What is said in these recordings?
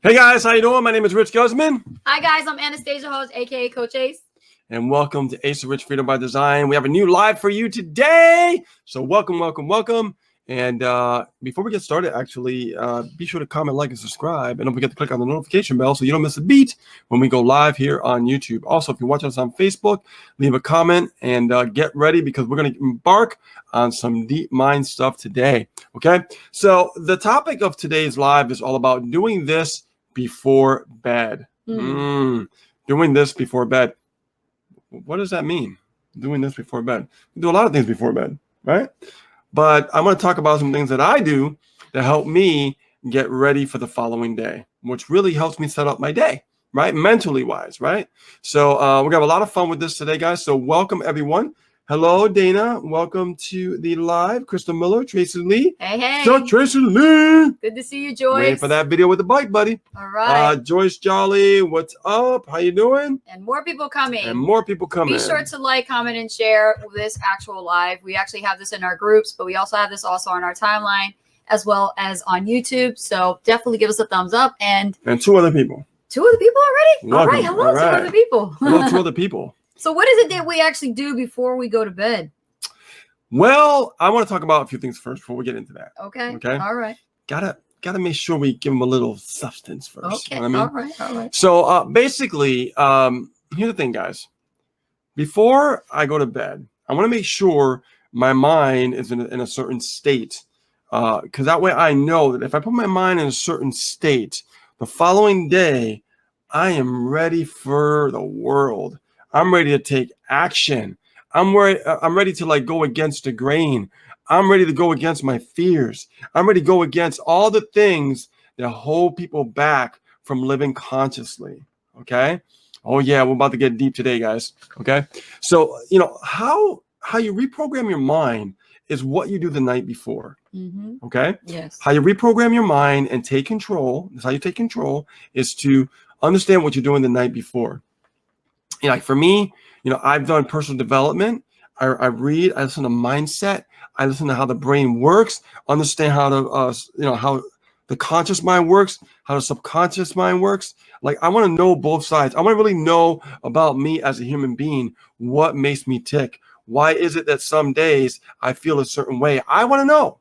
Hey guys, how you doing? My name is Rich Guzman. Hi guys, I'm Anastasia Host, aka Coach Ace. And welcome to Ace of Rich Freedom by Design. We have a new live for you today. So welcome. And before we get started, actually, be sure to comment, like, and subscribe. And don't forget to click on the notification bell so you don't miss a beat when we go live here on YouTube. Also, if you're watching us on Facebook, leave a comment and get ready because we're going to embark on some deep mind stuff today. Okay? So the topic of today's live is all about doing this before bed. Doing this before bed. What does that mean? Doing this before bed. We do a lot of things before bed, right? But I'm going to talk about some things that I do that help me get ready for the following day, which really helps me set up my day, right? Mentally wise, right? So we're going to have a lot of fun with this today, guys. So welcome, everyone. Hello, Dana. Welcome to the live. Crystal Miller, Tracy Lee. Hey. So, Tracy Lee. Good to see you, Joyce. Waiting for that video with the bike, buddy. All right. Joyce Jolly, what's up? How you doing? And more people coming. Be sure to like, comment, and share this actual live. We actually have this in our groups, but we also have this also on our timeline as well as on YouTube. So definitely give us a thumbs up. And two other people. Two other people already? Welcome. All right. Hello, two other people. Hello, two other people. So what is it that we actually do before we go to bed? Well, I want to talk about a few things first before we get into that. Okay. All right. Gotta make sure we give them a little substance first. Okay. You know what I mean? All right. So basically, here's the thing, guys. Before I go to bed, I want to make sure my mind is in a certain state. Because that way I know that if I put my mind in a certain state, the following day, I am ready for the world. I'm ready to take action. I'm ready to like go against the grain. I'm ready to go against my fears. I'm ready to go against all the things that hold people back from living consciously. Okay. Oh yeah, we're about to get deep today, guys. Okay. So how you reprogram your mind is what you do the night before. Okay. Yes. How you reprogram your mind and take control. That's how you take control, is to understand what you're doing the night before. Like for me, I've done personal development. I read, I listen to mindset. I listen to how the brain works, understand how to, how the conscious mind works, how the subconscious mind works. Like I want to know both sides. I want to really know about me as a human being, what makes me tick. Why is it that some days I feel a certain way? I want to know.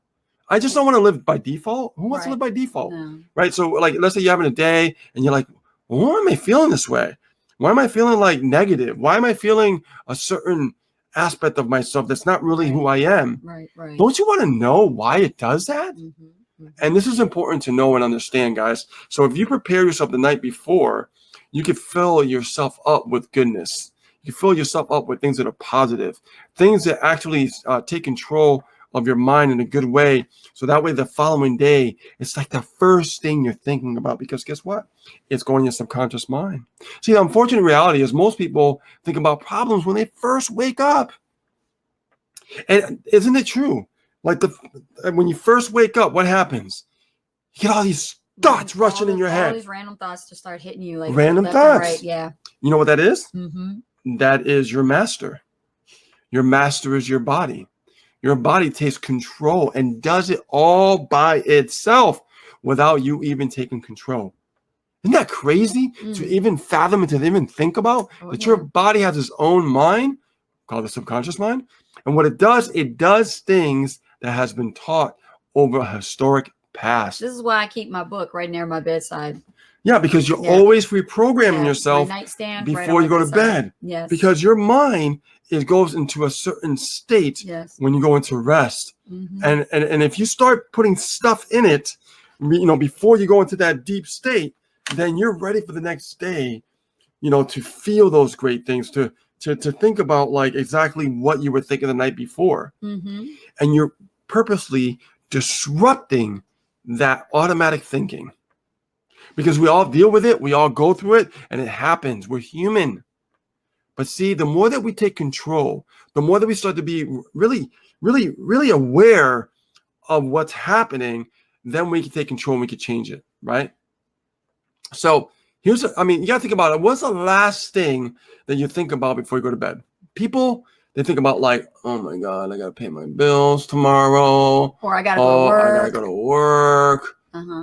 I just don't want to live by default. Who wants to live by default? No. Right. So like, let's say you're having a day and you're like, well, why am I feeling this way? Why am I feeling like negative? Why am I feeling a certain aspect of myself that's not really who I am? Right. Don't you want to know why it does that? And this is important to know and understand, guys. So if you prepare yourself the night before, you can fill yourself up with goodness. You fill yourself up with things that are positive, things that actually take control of your mind in a good way. So that way the following day, it's like the first thing you're thinking about, because guess what? It's going in your subconscious mind. See, the unfortunate reality is most people think about problems when they first wake up. And isn't it true? Like when you first wake up, what happens? You get all these thoughts rushing in your head. All these random thoughts just start hitting you, like random thoughts. Right, yeah. You know what that is? Mm-hmm. That is your master. Your master is your body. Your body takes control and does it all by itself without you even taking control. Isn't that crazy to even fathom and to even think about? Your body has its own mind called the subconscious mind. And what it does things that has been taught over a historic past. This is why I keep my book right near my bedside. Yeah, because you're always reprogramming yourself nightstand, before you go to bed. Yes. Because your mind goes into a certain state when you go into rest. And if you start putting stuff in it, before you go into that deep state, then you're ready for the next day, to feel those great things, to think about like exactly what you were thinking the night before. And you're purposely disrupting that automatic thinking. Because we all deal with it, we all go through it, and it happens. We're human. But see, the more that we take control, the more that we start to be really, really, really aware of what's happening, then we can take control and we can change it, right? So you got to think about it. What's the last thing that you think about before you go to bed? People, they think about like, oh my God, I got to pay my bills tomorrow. Or I got to go to work. I got to go to work.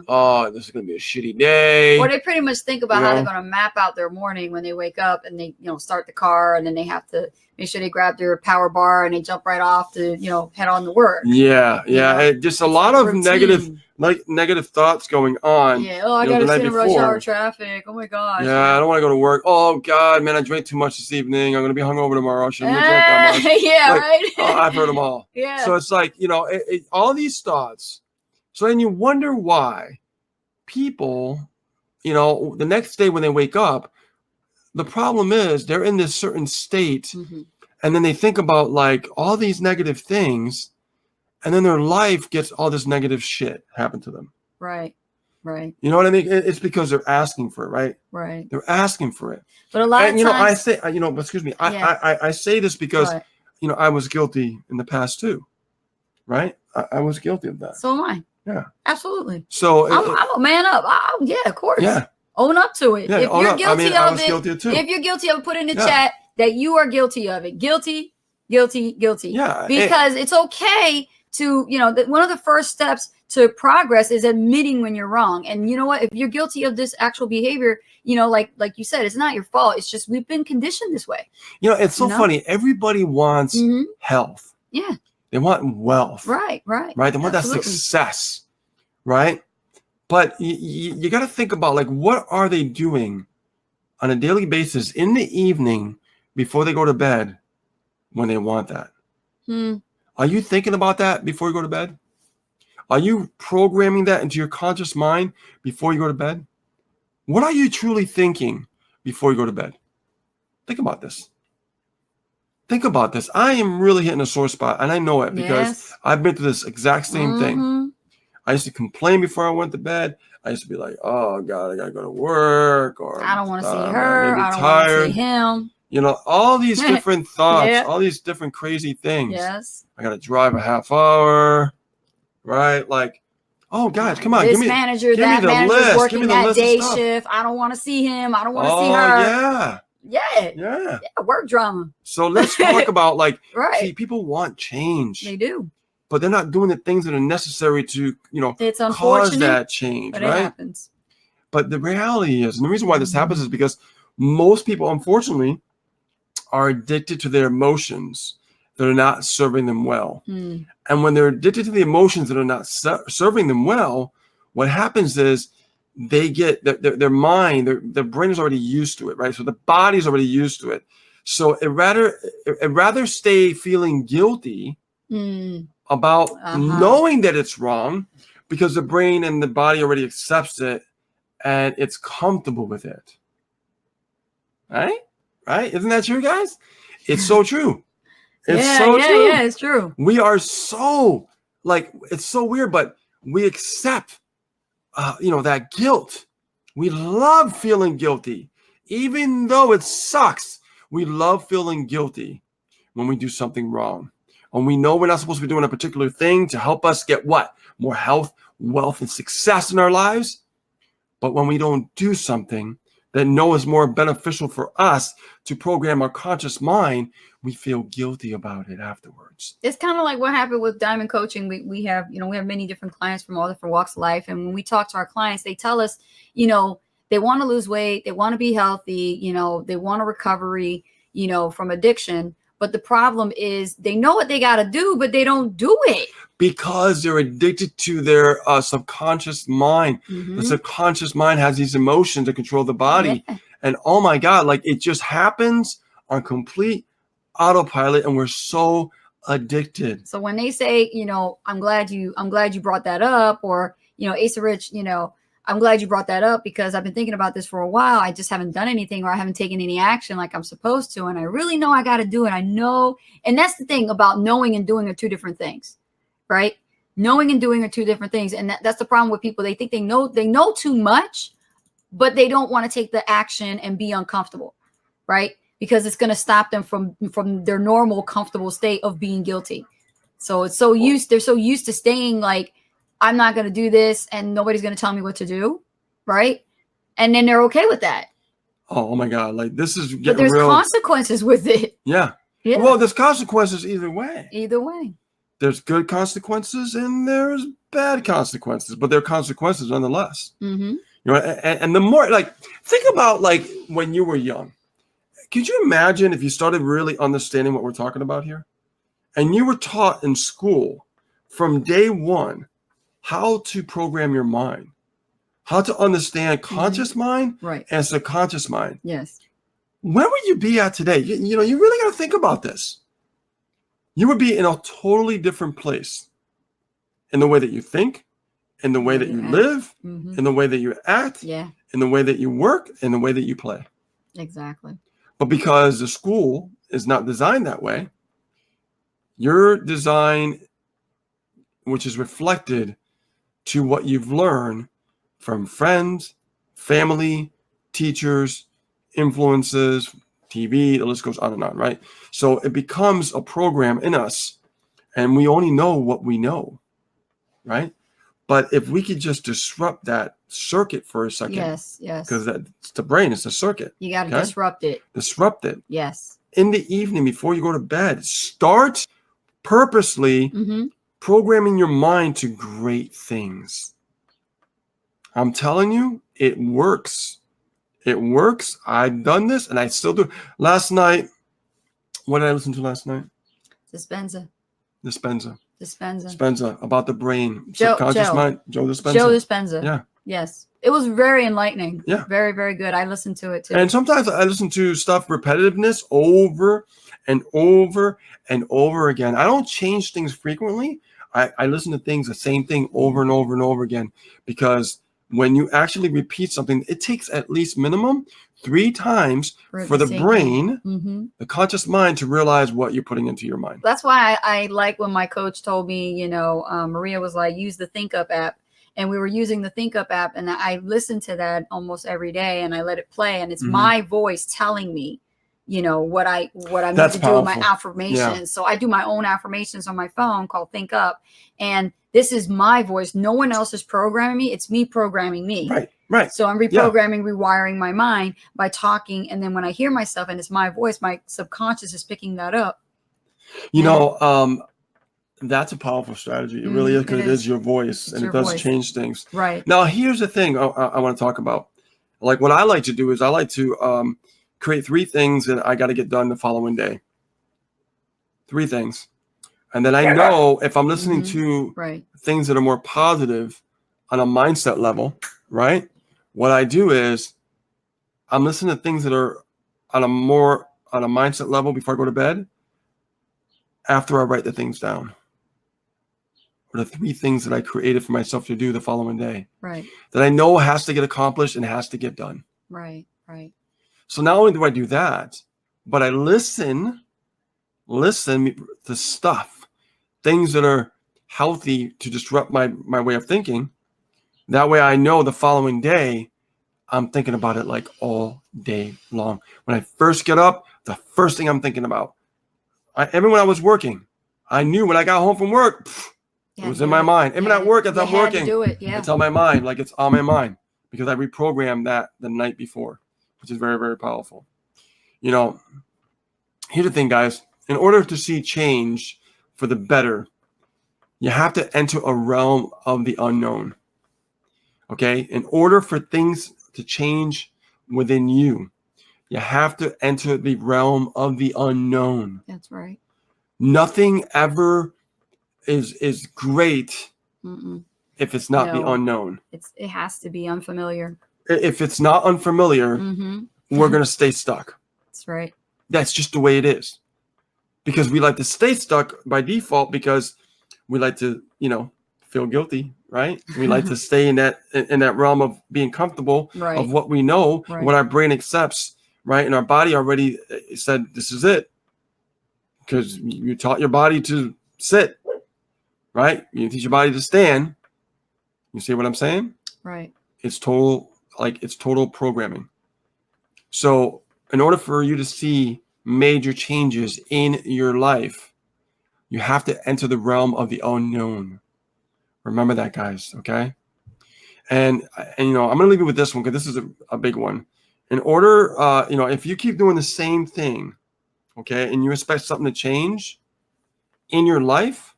Oh, this is going to be a shitty day. Or they pretty much think about how they're going to map out their morning when they wake up and they, start the car, and then they have to make sure they grab their power bar and they jump right off to, head on to work. Yeah. Just a lot of negative thoughts going on. Yeah. Oh, I got to sit in rush hour traffic. Oh my gosh. Yeah, I don't want to go to work. Oh God, man, I drank too much this evening. I'm going to be hungover tomorrow. I shouldn't have drank that much. Yeah, right. Oh, I've heard them all. Yeah. So it's like, all these thoughts. So then you wonder why people, the next day when they wake up, the problem is they're in this certain state, and then they think about like all these negative things, and then their life gets all this negative shit happen to them. Right. You know what I mean? It's because they're asking for it, right? Right. They're asking for it. But a lot of times, I say, excuse me, I say this because, I was guilty in the past too, right? I was guilty of that. So am I. Yeah. Absolutely. So I'm a man up. Yeah, of course. Yeah. Own up to it. Yeah, if you're guilty of I was it, guilty of it too. If you're guilty of it, put in the chat that you are guilty of it. Guilty. Yeah. Because it's okay to, one of the first steps to progress is admitting when you're wrong. And you know what? If you're guilty of this actual behavior, like you said, it's not your fault. It's just we've been conditioned this way. It's so funny. Everybody wants health. Yeah. They want wealth. Right. They want that success. Right. But you got to think about like, what are they doing on a daily basis in the evening before they go to bed when they want that? Are you thinking about that before you go to bed? Are you programming that into your conscious mind before you go to bed? What are you truly thinking before you go to bed? Think about this. I am really hitting a sore spot, and I know it because I've been through this exact same thing. I used to complain before I went to bed. I used to be like, oh God, I got to go to work, or I don't want to see her. I don't want to see him. All these different thoughts, all these different crazy things. Yes. I got to drive a half hour, right? Like, oh guys, come on. This manager, that manager's working that day shift. I don't want to see him. I don't want to see her. Yeah. Work drama. So let's talk about see, people want change. They do. But they're not doing the things that are necessary to, it's cause that change, but right? It happens. But the reality is, and the reason why this happens is because most people, unfortunately, are addicted to their emotions that are not serving them well. And when they're addicted to the emotions that are not serving them well, what happens is they get their mind, their brain is already used to it, right? So the body's already used to it. So it rather stay feeling guilty about knowing that it's wrong, because the brain and the body already accepts it and it's comfortable with it. Right? Isn't that true, guys? It's so true. It's true. Yeah, it's true. We are so it's so weird, but we accept that guilt. We love feeling guilty. Even though it sucks, we love feeling guilty when we do something wrong. And we know we're not supposed to be doing a particular thing to help us get what? More health, wealth, and success in our lives. But when we don't do something that is more beneficial for us to program our conscious mind, we feel guilty about it afterwards. It's kind of like what happened with Diamond Coaching. We have many different clients from all different walks of life. And when we talk to our clients, they tell us, they want to lose weight, they want to be healthy, they want a recovery, from addiction. But the problem is they know what they got to do, but they don't do it. Because they're addicted to their subconscious mind. The subconscious mind has these emotions that control the body. Yeah. And oh my God, it just happens on complete autopilot, and we're so addicted. So when they say, I'm glad you brought that up, or, Asa Rich, I'm glad you brought that up because I've been thinking about this for a while. I just haven't done anything, or I haven't taken any action like I'm supposed to. And I really know I got to do it. I know. And that's the thing about knowing and doing are two different things, right? Knowing and doing are two different things. And that's the problem with people. They think they know too much, but they don't want to take the action and be uncomfortable, right? Because it's going to stop them from their normal comfortable state of being guilty. So they're so used to staying like, I'm not going to do this and nobody's going to tell me what to do. Right. And then they're okay with that. Oh my God. This is getting But there's real. Consequences with it. Yeah. Well, there's consequences either way. there's good consequences and there's bad consequences, but they're consequences nonetheless. Mm-hmm. You know, and the more, like, think about like when you were young. Could you imagine if you started really understanding what we're talking about here? And you were taught in school from day one how to program your mind, how to understand conscious mind Right. and subconscious mind. Yes. Where would you be at today? You know, you really got to think about this. You would be in a totally different place in the way that you think, in the way that you live, Mm-hmm. in the way that you act, Yeah. in the way that you work, in the way that you play. Exactly. But because the school is not designed that way, your design, which is reflected to what you've learned from friends, family, teachers, influences, TV, the list goes on and on, right? So it becomes a program in us, and we only know what we know, right? But if we could just disrupt that circuit for a second, Yes. because that's the brain, it's a circuit. You got to disrupt it. Disrupt it. Yes. In the evening before you go to bed, start purposely programming your mind to great things. I'm telling you, it works. It works. I've done this and I still do. Last night, what did I listen to last night? Dispenza. About the brain. Joe Mind. Joe Dispenza. Joe Dispenza. Yeah. Yes. It was very enlightening. Yeah. Very, very good. I listened to it too. And sometimes I listen to stuff repetitiveness over and over and over again. I don't change things frequently. I listen to things, the same thing over and over and over again, because when you actually repeat something, it takes at least minimum 3 times for the brain, the conscious mind, to realize what you're putting into your mind. That's why I like when my coach told me, you know, Maria was like, use the Think Up app. And we were using the Think Up app, and I listened to that almost every day, and I let it play, and it's my voice telling me, you know, what I need to do with my affirmations. Yeah. So I do my own affirmations on my phone called Think Up, and this is my voice. No one else is programming me. It's me programming me. Right. So I'm reprogramming, rewiring my mind by talking, and then when I hear myself and it's my voice, my subconscious is picking that up. You know, that's a powerful strategy. It really is, because it is your voice, and it does change things. Right. Now, here's the thing I want to talk about. Like, what I like to do is I like to create 3 things that I got to get done the following day. 3 things. And then I know if I'm listening to things that are more positive on a mindset level, right? What I do is I'm listening to things that are on a mindset level before I go to bed, after I write the things down. Or the 3 things that I created for myself to do the following day. Right. That I know has to get accomplished and has to get done. Right. So not only do I do that, but I listen to stuff, things that are healthy to disrupt my way of thinking. That way I know the following day I'm thinking about it like all day long. When I first get up, the first thing I'm thinking about, even when I was working, I knew when I got home from work, it was in my mind. Even at work, as I'm working, it's on my mind, like it's on my mind, because I reprogrammed that the night before, which is very, very powerful. You know, here's the thing, guys. In order to see change for the better, you have to enter a realm of the unknown. Okay? In order for things to change within you, you have to enter the realm of the unknown. That's right. Nothing ever is great if it's not the unknown. It has to be unfamiliar. If it's not unfamiliar, we're going to stay stuck. That's right. That's just the way it is. Because we like to stay stuck by default, because we like to, feel guilty, right? We like to stay in that realm of being comfortable, of what we know, what our brain accepts, right? And our body already said, this is it. Because you taught your body to sit, right? You teach your body to stand. You see what I'm saying? Right. It's total programming. So in order for you to see major changes in your life, you have to enter the realm of the unknown. Remember that, guys, okay? And I'm going to leave you with this one, because this is a big one. In order, if you keep doing the same thing, okay, and you expect something to change in your life,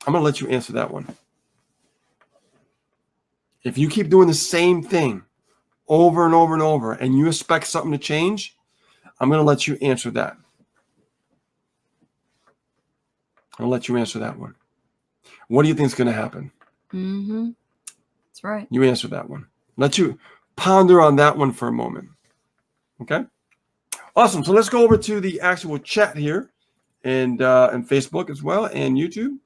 I'm going to let you answer that one. If you keep doing the same thing over and over and over, and you expect something to change, I'm going to let you answer that. I'll let you answer that one. What do you think is going to happen? Mm-hmm. That's right. You answer that one. Let you ponder on that one for a moment. Okay? Awesome. So let's go over to the actual chat here and Facebook as well and YouTube.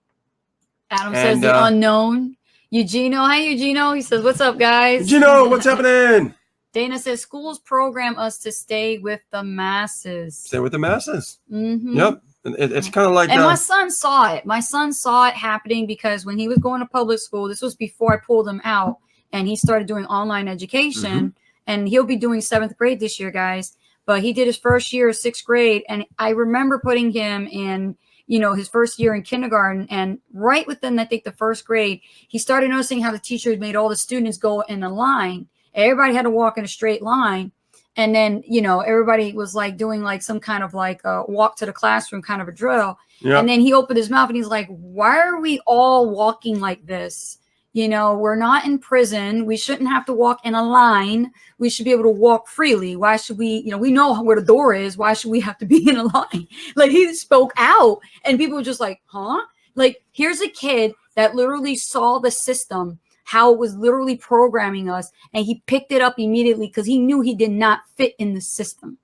Adam says the unknown. Eugenio. Hi, Eugenio. He says, what's up, guys? Eugenio, what's happening? Dana says, schools program us to stay with the masses. Stay with the masses. Mm-hmm. Yep. It's kind of like... And my son saw it. My son saw it happening because when he was going to public school, this was before I pulled him out, and he started doing online education, and he'll be doing 7th grade this year, guys. But he did his first year of 6th grade, and I remember putting him in, his first year in kindergarten, and right within, I think, the 1st grade, he started noticing how the teacher had made all the students go in a line. Everybody had to walk in a straight line. And then, everybody was like doing like some kind of like a walk to the classroom kind of a drill. Yep. And then he opened his mouth and he's like, why are we all walking like this? We're not in prison. We shouldn't have to walk in a line. We should be able to walk freely. Why should we, we know where the door is. Why should we have to be in a line? Like, he spoke out and people were just like, huh? Like, here's a kid that literally saw the system, how it was literally programming us, and he picked it up immediately because he knew he did not fit in the system.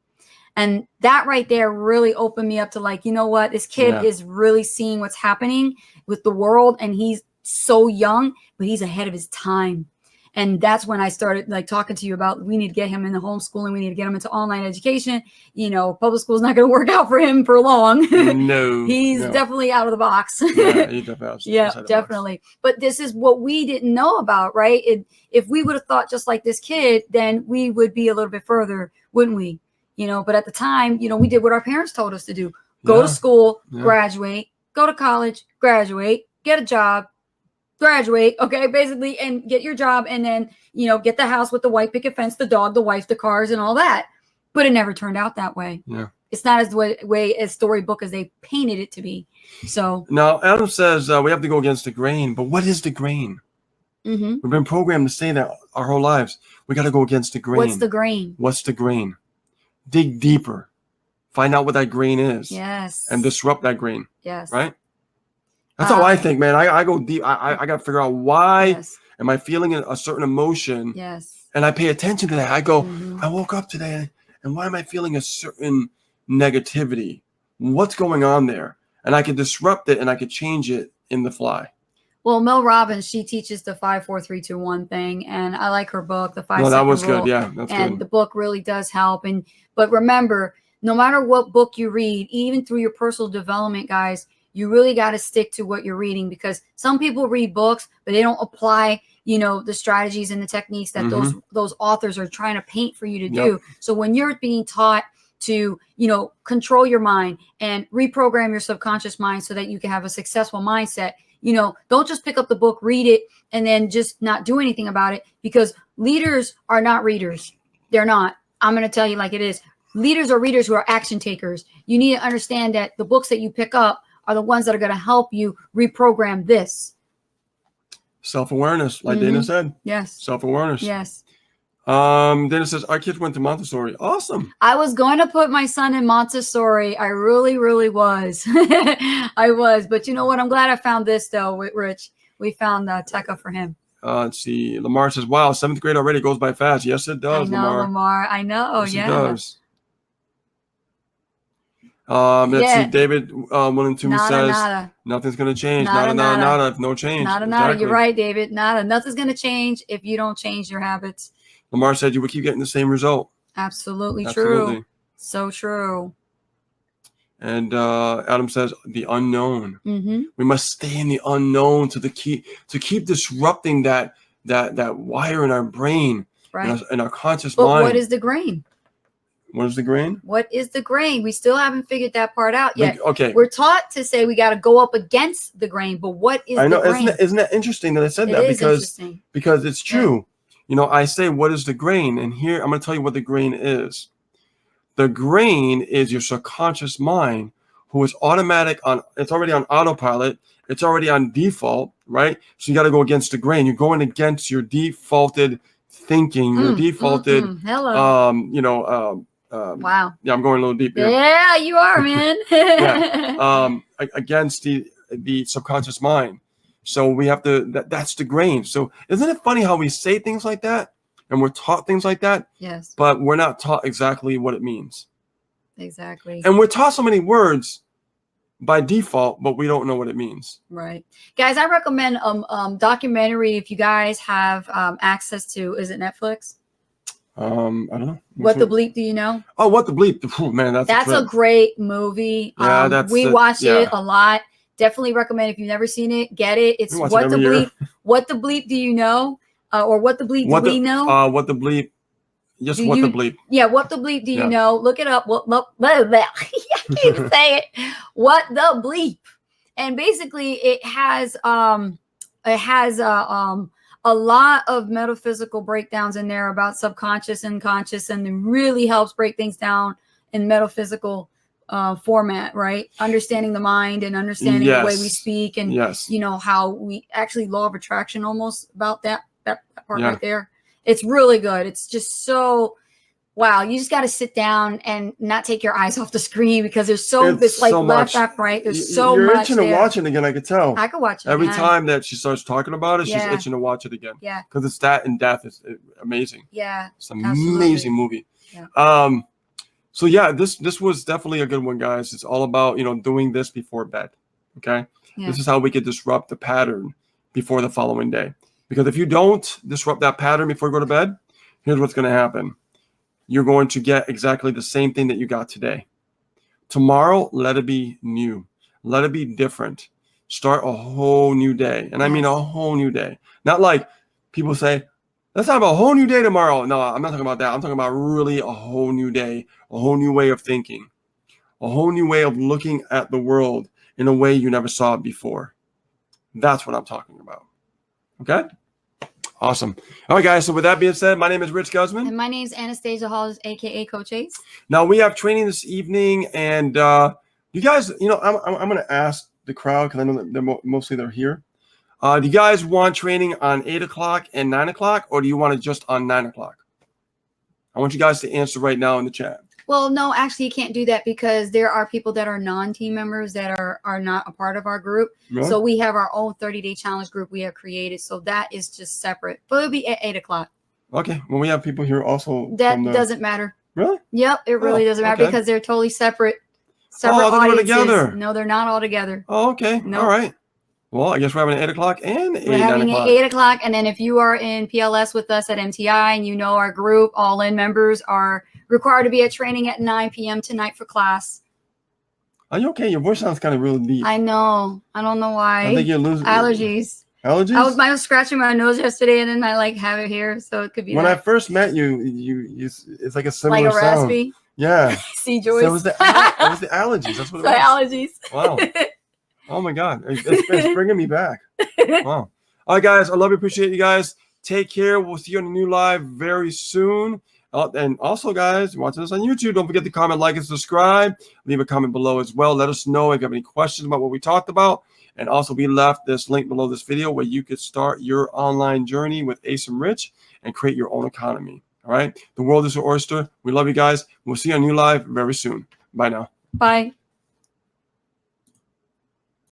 And that right there really opened me up to like, you know what, this kid is really seeing what's happening with the world, and he's so young, but he's ahead of his time. And that's when I started like talking to you about, we need to get him in the homeschooling. We need to get him into online education. Public school is not going to work out for him for long. No, he's definitely out of the box. Yeah, he's definitely definitely. But this is what we didn't know about, right? If we would have thought just like this kid, then we would be a little bit further, wouldn't we? But at the time, we did what our parents told us to do. Go to school, graduate, go to college, graduate, get a job, graduate, okay, basically, and get your job, and then, get the house with the white picket fence, the dog, the wife, the cars, and all that. But it never turned out that way. Yeah. It's not as way as storybook as they painted it to be. So now Adam says we have to go against the grain, but what is the grain? We've been programmed to say that our whole lives. We got to go against the grain. What's the grain? What's the grain? Dig deeper. Find out what that grain is. Yes. And disrupt that grain. Yes. Right? That's how I think, man. I go deep. I got to figure out why am I feeling a certain emotion. Yes. And I pay attention to that. I go, I woke up today, and why am I feeling a certain negativity? What's going on there? And I can disrupt it, and I can change it in the fly. Well, Mel Robbins, she teaches the 5, 4, 3, 2, 1 thing, and I like her book, The 5 No, that was Rule. good. Yeah, that's good. And the book really does help. But remember, no matter what book you read, even through your personal development, guys, you really got to stick to what you're reading, because some people read books, but they don't apply, the strategies and the techniques that those authors are trying to paint for you to do. So when you're being taught to, control your mind and reprogram your subconscious mind so that you can have a successful mindset, don't just pick up the book, read it, and then just not do anything about it, because leaders are not readers. They're not. I'm going to tell you like it is. Leaders are readers who are action takers. You need to understand that the books that you pick up are the ones that are going to help you reprogram this. Self-awareness, like Dana said. Yes. Self-awareness. Yes. Dana says, our kids went to Montessori. Awesome. I was going to put my son in Montessori. I really, really was. I was. But you know what? I'm glad I found this, though, Rich. We found Tekka for him. Let's see. Lamar says, wow, 7th grade already goes by fast. Yes, it does, I know, Lamar. I know. Yes, yeah. It does. Let's see. David William Toomey says, nothing's going to change. Nada. No change. Nada. Exactly. You're right, David. Nada. Nothing's going to change if you don't change your habits. Lamar said you would keep getting the same result. Absolutely true. So true. And Adam says the unknown. Mm-hmm. We must stay in the unknown to keep disrupting that wire in our brain, right, in our conscious mind. But what is the grain? What is the grain? What is the grain? We still haven't figured that part out yet. Okay. We're taught to say we got to go up against the grain, but what is the grain? Isn't that interesting that I said that? Because it's true. Yeah. I say, what is the grain? And here, I'm going to tell you what the grain is. The grain is your subconscious mind, who is it's already on autopilot, It's already on default, right? So you got to go against the grain. You're going against your defaulted thinking, your defaulted, Hello. wow. Yeah, I'm going a little deep here. Yeah, you are, man. Against the subconscious mind. So we have to, that's the grain. So isn't it funny how we say things like that and we're taught things like that? Yes. But we're not taught exactly what it means. Exactly. And we're taught so many words by default, but we don't know what it means. Right. Guys, I recommend documentary if you guys have access to, is it Netflix? I don't know. What the Bleep Do You Know? Oh, What the Bleep. Oh, man, that's a great movie. Yeah, we watch it a lot. Definitely recommend if you've never seen it, get it. It's What the Bleep. What the Bleep Do You Know? Or What the Bleep Do We Know? What the Bleep. Just What the Bleep. Yeah, What the Bleep Do You Know? Look it up. I can't even say it. What the Bleep. And basically it has a lot of metaphysical breakdowns in there about subconscious and conscious, and it really helps break things down in metaphysical format, right? Understanding the mind and understanding the way we speak, and you know how we actually law of attraction, almost about that part right there. It's really good. It's just so wow. You just got to sit down and not take your eyes off the screen because there's it's like so left, right. There's so much. You're much itching to watch it again. I could tell. I could watch it every time that she starts talking about it. She's Yeah. itching to watch it again. Yeah, because it's that in depth. It's amazing. Yeah, it's an amazing movie. Yeah. So yeah, this was definitely a good one, guys. It's all about doing this before bed. Okay, this is how we could disrupt the pattern before the following day. Because if you don't disrupt that pattern before you go to bed, here's what's going to happen. You're going to get exactly the same thing that you got today. Tomorrow, let it be new. Let it be different. Start a whole new day. And I mean a whole new day. Not like people say, let's have a whole new day tomorrow. No, I'm not talking about that. I'm talking about really a whole new day, a whole new way of thinking, a whole new way of looking at the world in a way you never saw it before. That's what I'm talking about. Okay? Awesome. All right, guys. So with that being said, my name is Rich Guzman. And my name is Anastasia Halls, a.k.a. Coach Ace. Now, we have training this evening. And you guys, I'm going to ask the crowd because I know that mostly they're here. Do you guys want training on 8 o'clock and 9 o'clock, or do you want it just on 9 o'clock? I want you guys to answer right now in the chat. Well, no, actually, you can't do that because there are people that are non-team members that are not a part of our group. Really? So we have our own 30-day challenge group we have created. So that is just separate. But it'll be at 8 o'clock. Okay. Well, we have people here also. That doesn't matter. Really? Yep. It really doesn't matter because they're totally separate. Separate audiences. Together. No, they're not all together. Oh, okay. Nope. All right. Well, I guess we're having an 8 o'clock and 9 o'clock. We're having an 8 o'clock. And then if you are in PLS with us at MTI and our group, all-in members are required to be at training at 9 p.m. tonight for class. Are you okay? Your voice sounds kind of really deep. I know. I don't know why. I think you're losing allergies. Allergies? I was scratching my nose yesterday, and then I have it here, so it could be. When I first met you, it's like a similar like a raspy sound. Yeah. See, Joyce. So it was the allergies. That's what it was. Allergies. Wow. Oh my God, it's bringing me back. Wow. All right, guys. I love you. Appreciate you guys. Take care. We'll see you on a new live very soon. And also, guys, watching us on YouTube, don't forget to comment, like, and subscribe. Leave a comment below as well. Let us know if you have any questions about what we talked about. And also, we left this link below this video where you could start your online journey with Ace and Rich and create your own economy. All right? The world is your oyster. We love you guys. We'll see you on new live very soon. Bye now. Bye.